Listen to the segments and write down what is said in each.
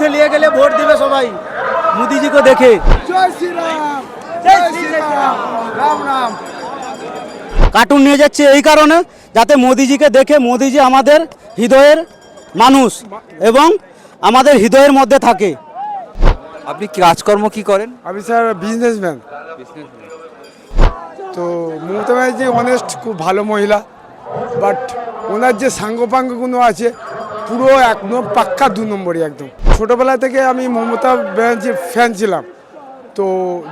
বুথে নিয়ে গেলে ভোট দিবে সবাই মোদিজিকে দেখে। জয় শ্রীরাম, জয় শ্রীরাম, রাম রাম। কার্টুন নিয়ে যাচ্ছে এই কারণে যাতে মোদিজিকে দেখে মোদিজি আমাদের হৃদয়ের মানুষ এবং আমাদের হৃদয়ের মধ্যে থাকে। আপনি কাজকর্ম কি করেন? আমি স্যার বিজনেসম্যান। তো মমতা ব্যানার্জি অনেস্ট, খুব ভালো মহিলা, বাট ওনার যে সাঙ্গপাঙ্গগুলো আছে পুরো একদম পাক্কা 2 নম্বরই একদম। ছোটোবেলা থেকে আমি মমতা ব্যানার্জির ফ্যান ছিলাম। তো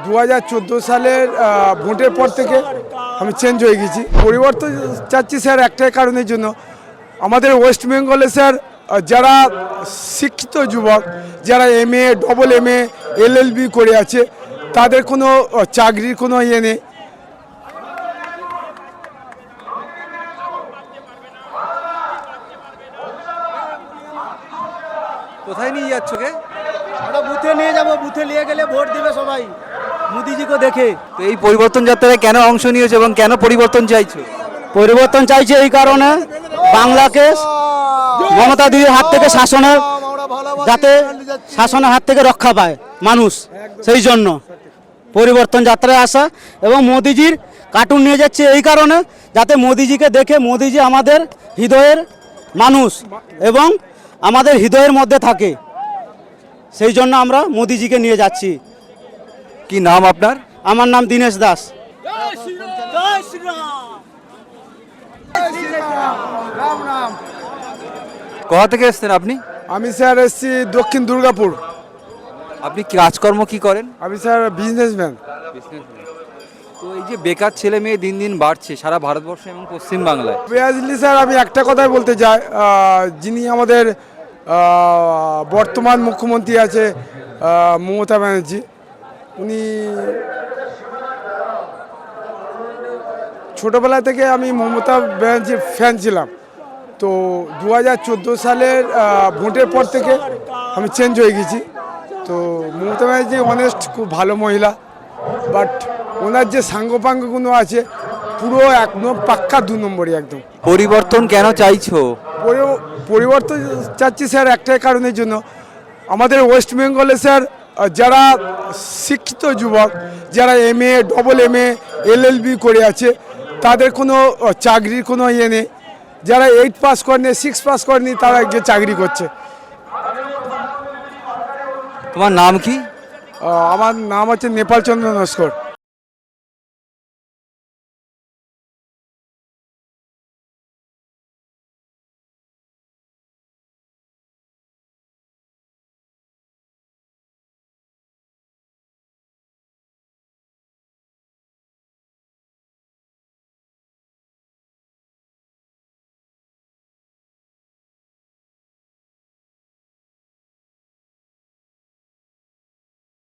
2014 সালের ভোটের পর থেকে আমি চেঞ্জ হয়ে গেছি। পরিবর্তন চাচ্ছি স্যার একটাই কারণের জন্য, আমাদের ওয়েস্ট বেঙ্গলে স্যার যারা শিক্ষিত যুবক, যারা MA, MA, LLB করে আছে, তাদের কোনো চাকরির কোনো ইয়ে নেই। কোথায় নিয়ে যাচ্ছ কে? আমরা বুথে নিয়ে যাব, বুথে নিয়ে গেলে ভোট দিবে সবাই মোদিজিকে দেখে। তো এই পরিবর্তন যাত্রায় কেন অংশ নিয়েছো এবং কেন পরিবর্তন চাইছো? পরিবর্তন চাইছে এই কারণে বাংলাকে মমতা দিদির হাত থেকে যাতে শাসনের হাত থেকে রক্ষা পায় মানুষ, সেই জন্য পরিবর্তন যাত্রায় আসা। এবং মোদিজির কার্টুন নিয়ে যাচ্ছে এই কারণে যাতে মোদিজিকে দেখে মোদিজি আমাদের হৃদয়ের মানুষ এবং আমাদের হৃদয়ের মধ্যে থাকে, সেই জন্য আমরা মোদিজিকে নিয়ে যাচ্ছি। কি নাম আপনার? আমার নাম দীনেশ দাস। রাম রাম। কোথা থেকে এসেছেন আপনি? আমি স্যার এসেছি দক্ষিণ দুর্গাপুর। আপনি কাজকর্ম কি করেন? আমি স্যার বিজনেসম্যান। তো এই যে বেকার ছেলে মেয়ে দিন দিন বাড়ছে সারা ভারতবর্ষে এবং পশ্চিম বাংলায়, অবভিয়াসলি স্যার আমি একটা কথাই বলতে চাই, যিনি আমাদের বর্তমান মুখ্যমন্ত্রী আছে মমতা ব্যানার্জি, উনি ছোটোবেলা থেকে আমি মমতা ব্যানার্জির ফ্যান ছিলাম। তো 2014 সালের ভোটের পর থেকে আমি চেঞ্জ হয়ে গেছি। তো মমতা ব্যানার্জি অনেস্ট, খুব ভালো মহিলা, বাট ওনার যে সাঙ্গপাঙ্গগুলো আছে পুরো একদম পাক্কা 2 নম্বরই একদম। পরিবর্তন কেন চাইছো? পরিবর্তন চাচ্ছি স্যার একটাই কারণের জন্য, আমাদের ওয়েস্ট বেঙ্গলে স্যার যারা শিক্ষিত যুবক, যারা MA, MA, LLB করে আছে, তাদের কোনো চাকরির কোনো ইয়ে নেই। যারা 8 পাস করেনি, 6 পাস করেনি, তারা গিয়ে চাকরি করছে। তোমার নাম কি? আমার নাম হচ্ছে নেপাল চন্দ্র নস্কর।